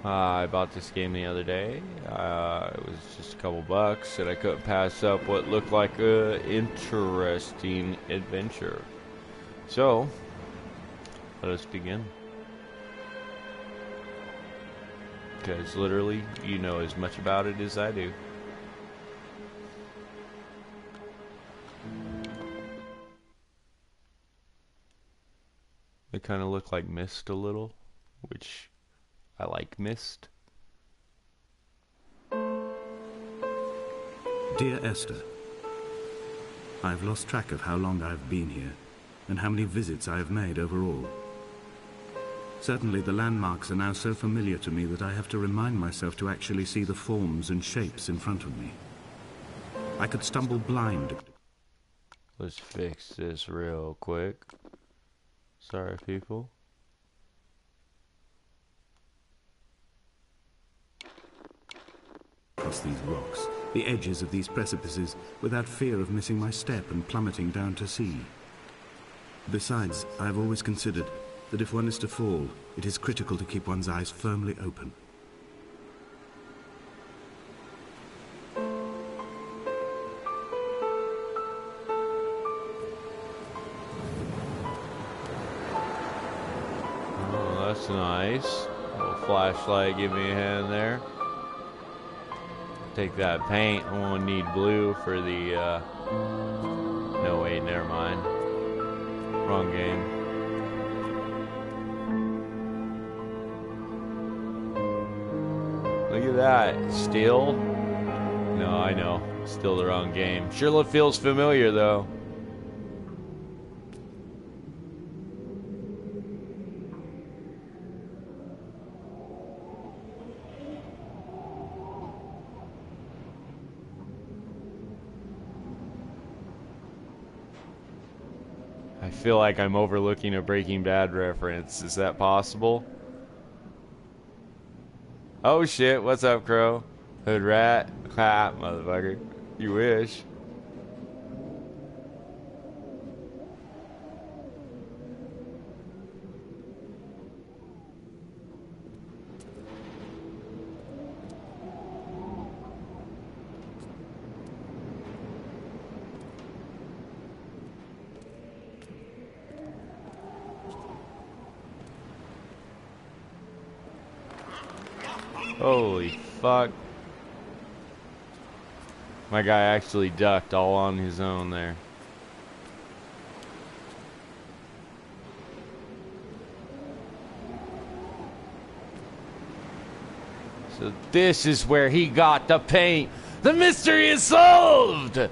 I bought this game the other day. It was just a couple bucks, and I couldn't pass up what looked like a interesting adventure. So, let us begin. Because literally, you know as much about it as I do. They kind of look like Mist a little, which I like Mist. Dear Esther, I've lost track of how long I've been here and how many visits I have made overall. Certainly the landmarks are now so familiar to me that I have to remind myself to actually see the forms and shapes in front of me. I could stumble blind. Let's fix this real quick. Sorry, people. Across these rocks, the edges of these precipices, without fear of missing my step and plummeting down to sea. Besides, I have always considered that if one is to fall, it is critical to keep one's eyes firmly open. Oh, that's nice. A little flashlight, give me a hand there. Take that paint. I'm gonna need blue for the, no, wait, never mind. Wrong game. Look at that. Steel? No, I know. Still the wrong game. Sure feels familiar, though. I feel like I'm overlooking a Breaking Bad reference. Is that possible? Oh shit, what's up, Crow? Hood rat? Ha, motherfucker. You wish. Holy fuck. My guy actually ducked all on his own there. So this is where he got the paint. The mystery is solved! That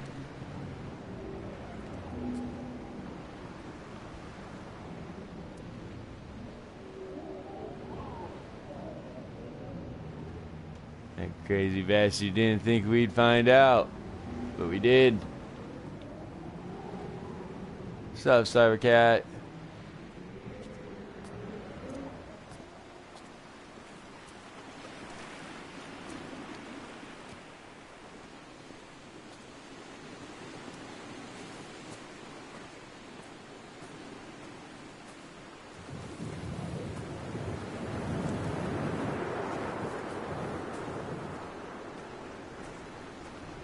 crazy bastard didn't think we'd find out. But we did. What's up, Cybercat?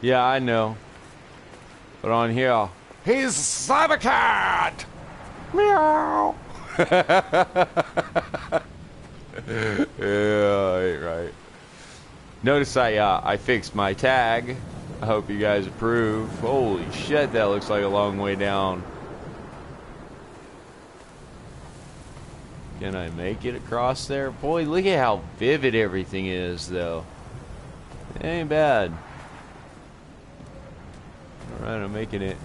Yeah, I know. But on here, he's Cybercat! Meow! Yeah, ain't right. Notice I fixed my tag. I hope you guys approve. Holy shit, that looks like a long way down. Can I make it across there? Boy, look at how vivid everything is, though. It ain't bad. Alright, I'm making it.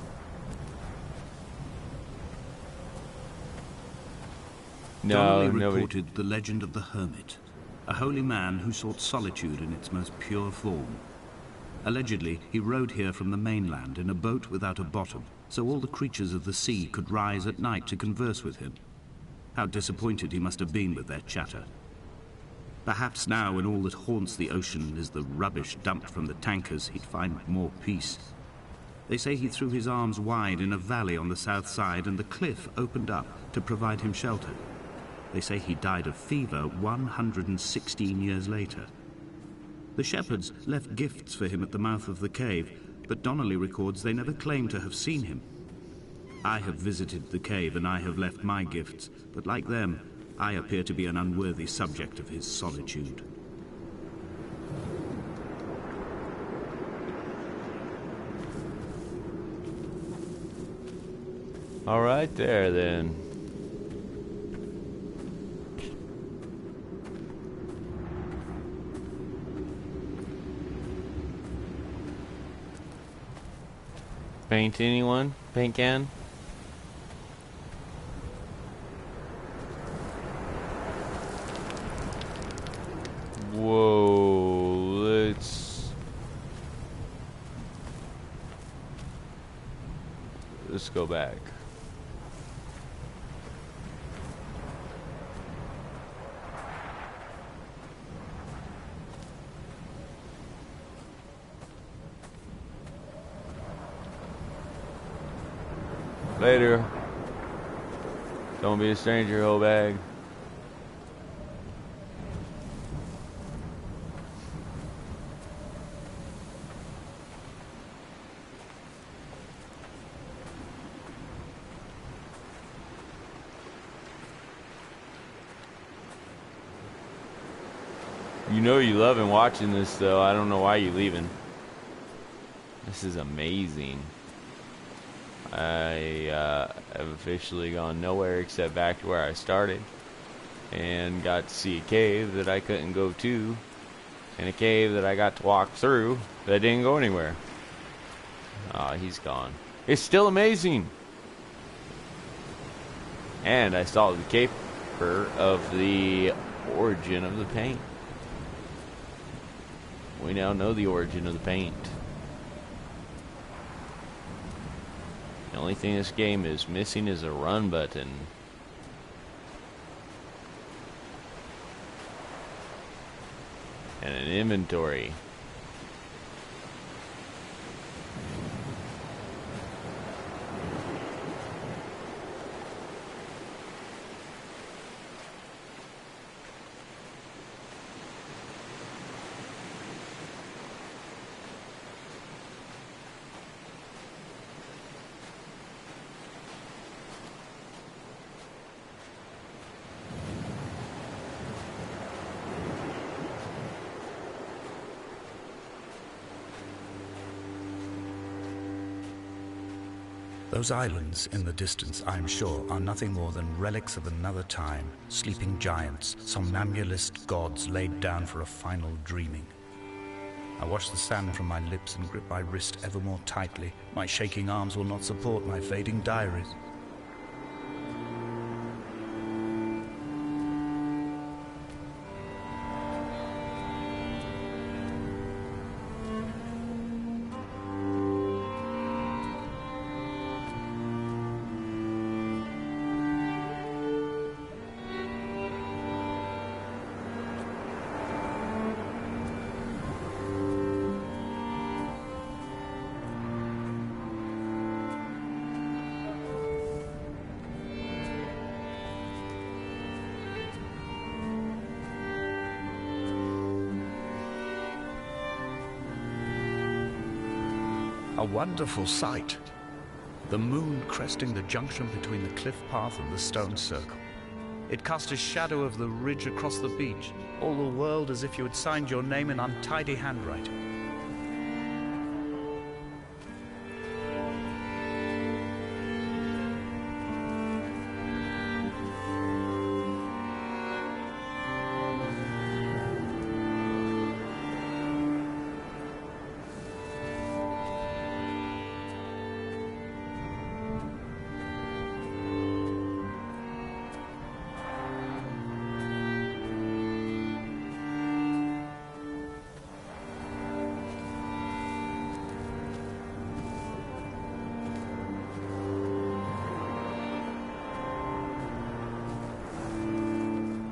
No, Donnelly nobody. reported the legend of the hermit, a holy man who sought solitude in its most pure form. Allegedly, he rode here from the mainland in a boat without a bottom, so all the creatures of the sea could rise at night to converse with him. How disappointed he must have been with their chatter. Perhaps now, when all that haunts the ocean is the rubbish dumped from the tankers, he'd find more peace. They say he threw his arms wide in a valley on the south side, and the cliff opened up to provide him shelter. They say he died of fever 116 years later. The shepherds left gifts for him at the mouth of the cave, but Donnelly records they never claimed to have seen him. I have visited the cave and I have left my gifts, but like them, I appear to be an unworthy subject of his solitude. All right there, then. Paint anyone? Paint can? Whoa, let's go back. Later. Don't be a stranger, whole bag. You know you loving watching this, though. I don't know why you're leaving. This is amazing. I have officially gone nowhere except back to where I started, and got to see a cave that I couldn't go to, and a cave that I got to walk through that didn't go anywhere. Ah, he's gone. It's still amazing. And I saw the caper of the origin of the paint. We now know the origin of the paint. The only thing this game is missing is a run button. And an inventory. Those islands in the distance, I am sure, are nothing more than relics of another time, sleeping giants, somnambulist gods laid down for a final dreaming. I wash the sand from my lips and grip my wrist ever more tightly. My shaking arms will not support my fading diaries. A wonderful sight. The moon cresting the junction between the cliff path and the stone circle. It cast a shadow of the ridge across the beach, all the world as if you had signed your name in untidy handwriting.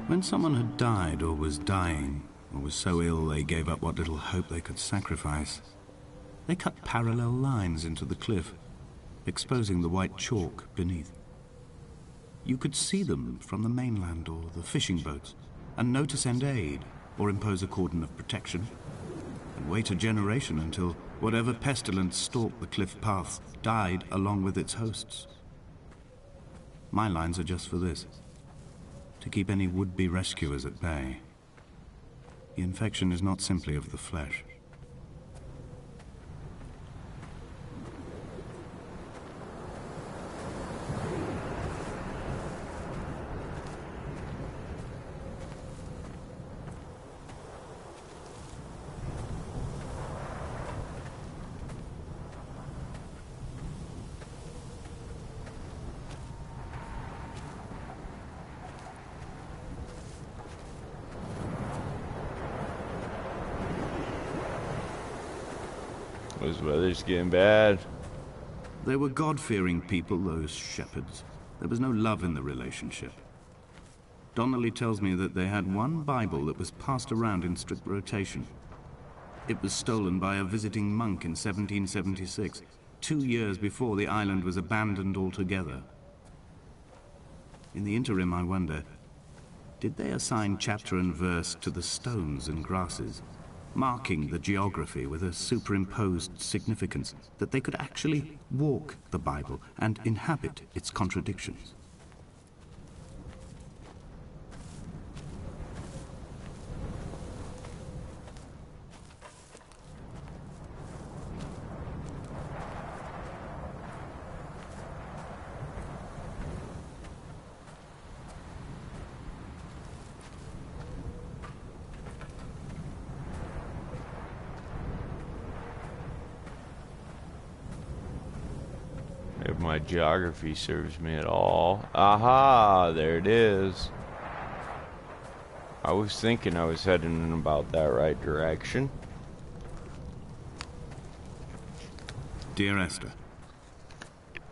When someone had died or was dying, or was so ill they gave up what little hope they could sacrifice, they cut parallel lines into the cliff, exposing the white chalk beneath. You could see them from the mainland or the fishing boats, and know to send aid or impose a cordon of protection, and wait a generation until whatever pestilence stalked the cliff paths died along with its hosts. My lines are just for this, to keep any would-be rescuers at bay. The infection is not simply of the flesh. This weather's getting bad. They were God-fearing people, those shepherds. There was no love in the relationship. Donnelly tells me that they had one Bible that was passed around in strict rotation. It was stolen by a visiting monk in 1776, 2 years before the island was abandoned altogether. In the interim, I wonder, did they assign chapter and verse to the stones and grasses, marking the geography with a superimposed significance that they could actually walk the Bible and inhabit its contradictions? If my geography serves me at all. Aha, there it is. I was thinking I was heading in about that right direction. Dear Esther,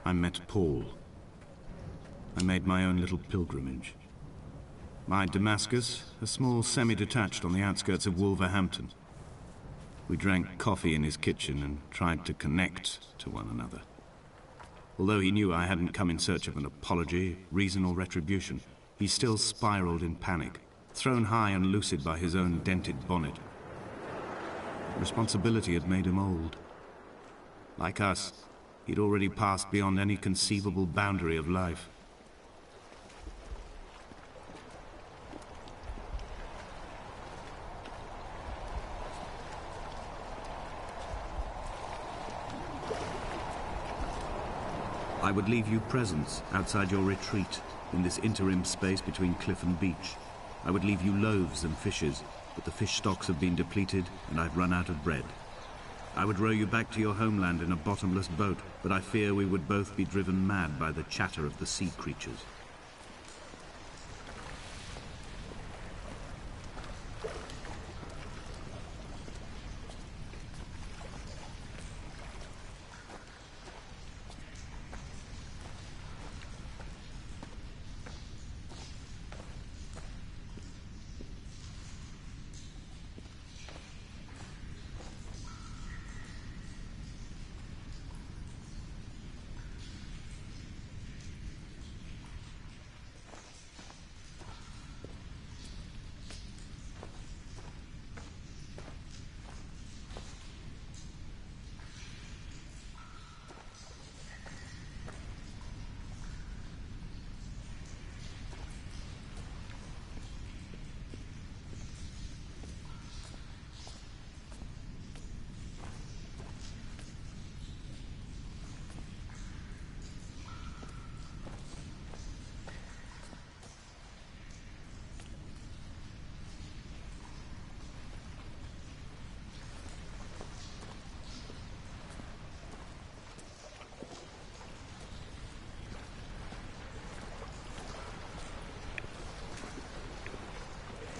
I met Paul. I made my own little pilgrimage. My Damascus, a small semi-detached on the outskirts of Wolverhampton. We drank coffee in his kitchen and tried to connect to one another. Although he knew I hadn't come in search of an apology, reason, or retribution, he still spiraled in panic, thrown high and lucid by his own dented bonnet. Responsibility had made him old. Like us, he'd already passed beyond any conceivable boundary of life. I would leave you presents outside your retreat in this interim space between cliff and beach. I would leave you loaves and fishes, but the fish stocks have been depleted and I've run out of bread. I would row you back to your homeland in a bottomless boat, but I fear we would both be driven mad by the chatter of the sea creatures.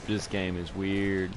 This game is weird.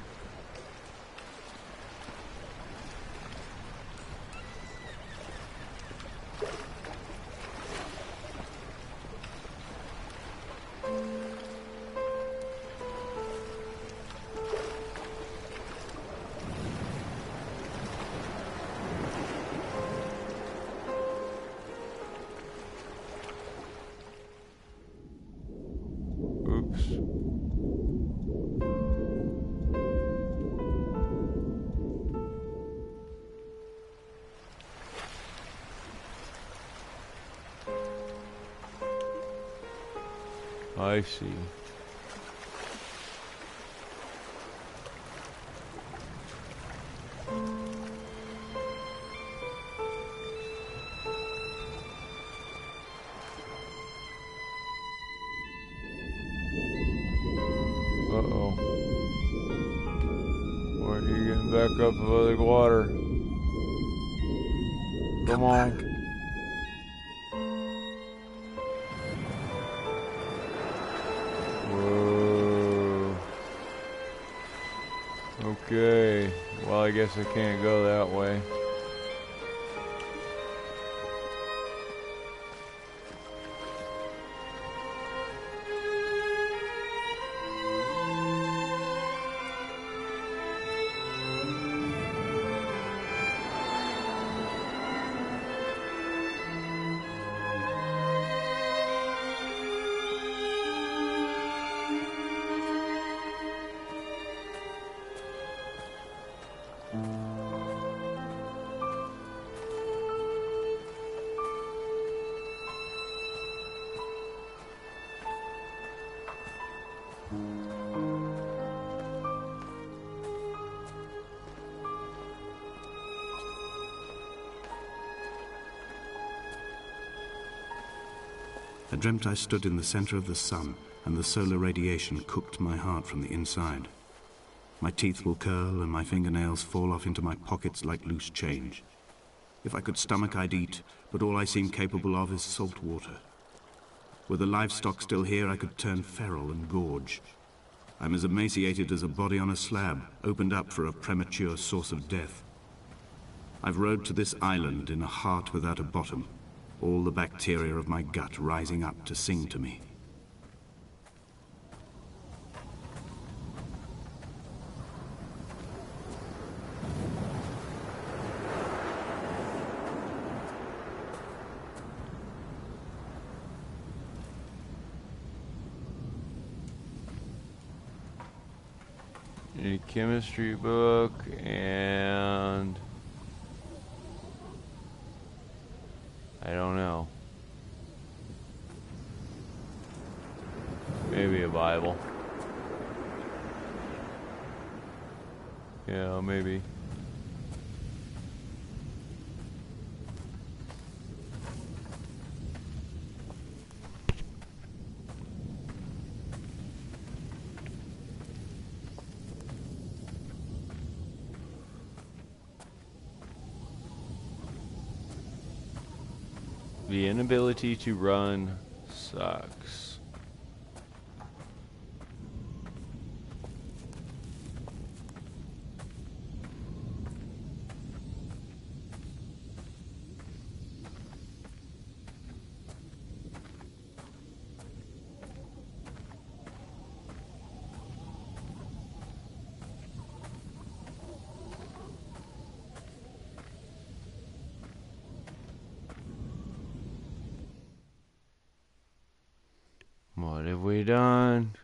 I see. Uh-oh. Why are you getting back up above the water? Come on. Back. Whoa. Okay. Well, I guess I can't go that way. I dreamt I stood in the center of the sun, and the solar radiation cooked my heart from the inside. My teeth will curl and my fingernails fall off into my pockets like loose change. If I could stomach, I'd eat, but all I seem capable of is salt water. Were the livestock still here, I could turn feral and gorge. I'm as emaciated as a body on a slab, opened up for a premature source of death. I've rowed to this island in a heart without a bottom, all the bacteria of my gut rising up to sing to me. A chemistry book and I don't know. Maybe a Bible. Yeah, maybe. The inability to run sucks. What have we done?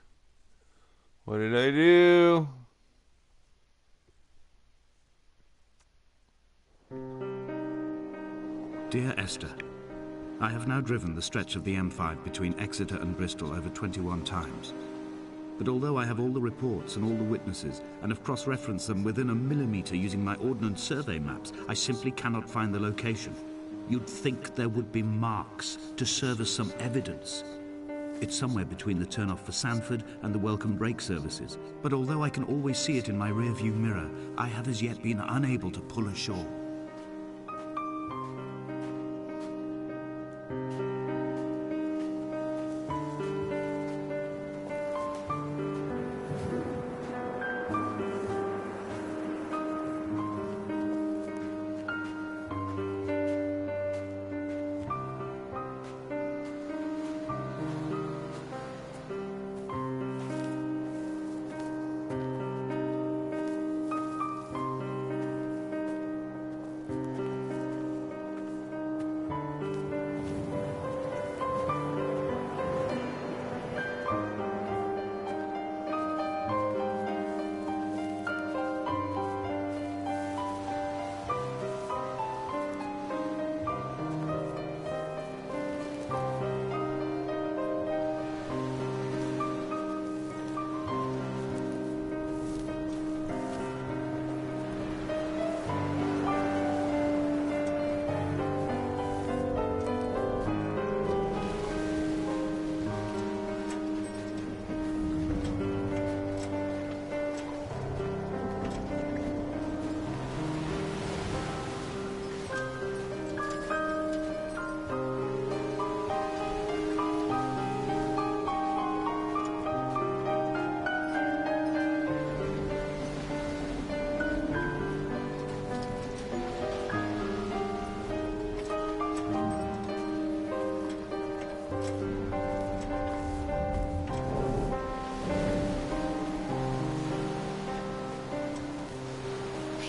What did I do? Dear Esther, I have now driven the stretch of the M5 between Exeter and Bristol over 21 times. But although I have all the reports and all the witnesses, and have cross-referenced them within a millimetre using my ordnance survey maps, I simply cannot find the location. You'd think there would be marks to serve as some evidence. It's somewhere between the turn-off for Sanford and the welcome brake services. But although I can always see it in my rear-view mirror, I have as yet been unable to pull ashore.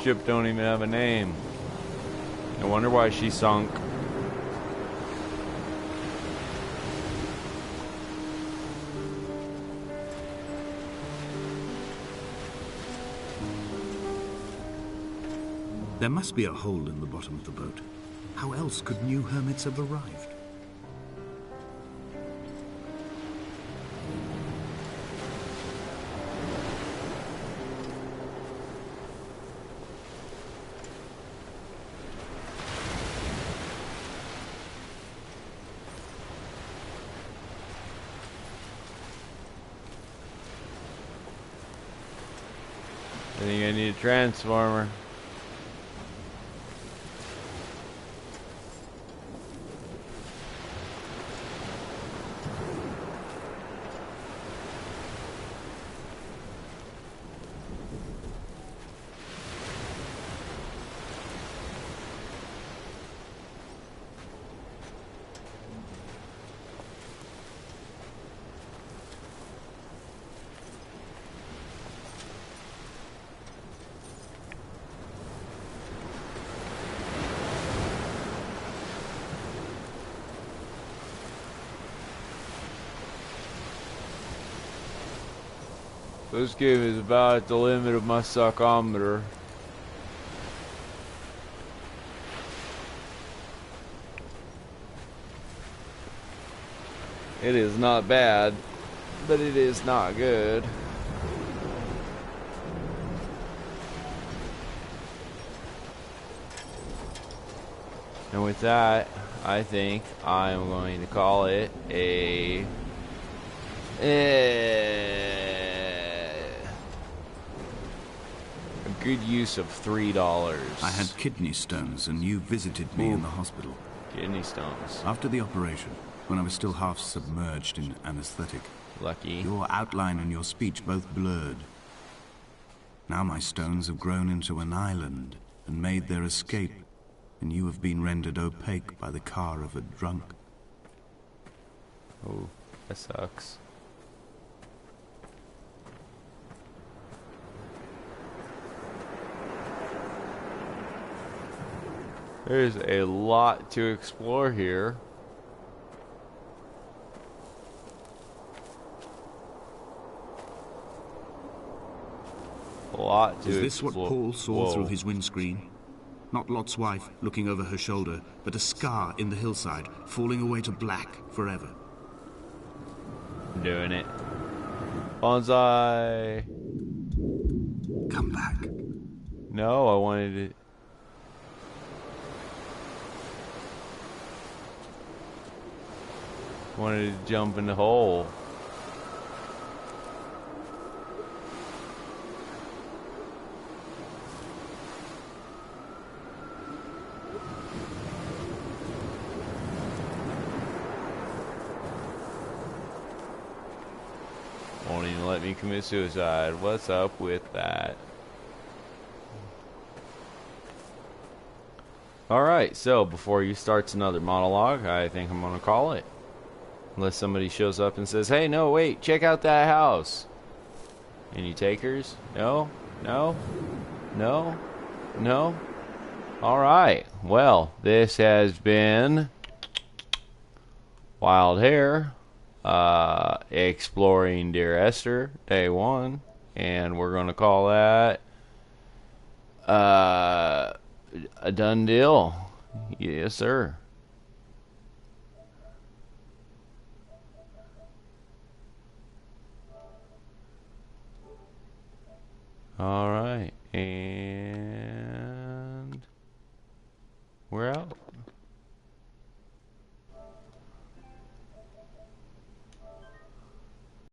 ship don't even have a name. No wonder why she sunk. There must be a hole in the bottom of the boat. How else could new hermits have arrived? I think I need a transformer. This game is about at the limit of my suckometer. It is not bad, but it is not good. And with that, I think I'm going to call it a good use of $3. I had kidney stones and you visited me in the hospital. Kidney stones. After the operation, when I was still half submerged in anesthetic. Lucky. Your outline and your speech both blurred. Now my stones have grown into an island and made their escape, and you have been rendered opaque by the car of a drunk. Oh, that sucks. There's a lot to explore here. A lot to explore. Is this explore. what Paul saw Whoa. through his windscreen? Not Lot's wife looking over her shoulder, but a scar in the hillside, falling away to black forever. I'm doing it. Bonsai. Come back. No, I wanted it. Wanted to jump in the hole. Won't even let me commit suicide. What's up with that? Alright, so before you starts another monologue, I think I'm gonna call it. Unless somebody shows up and says, hey, no, wait, check out that house. Any takers? No? No? No? No? Alright, well, this has been Wild Hair, exploring Dear Esther, Day 1, and we're going to call that a done deal. Yes, sir. All right, and we're out.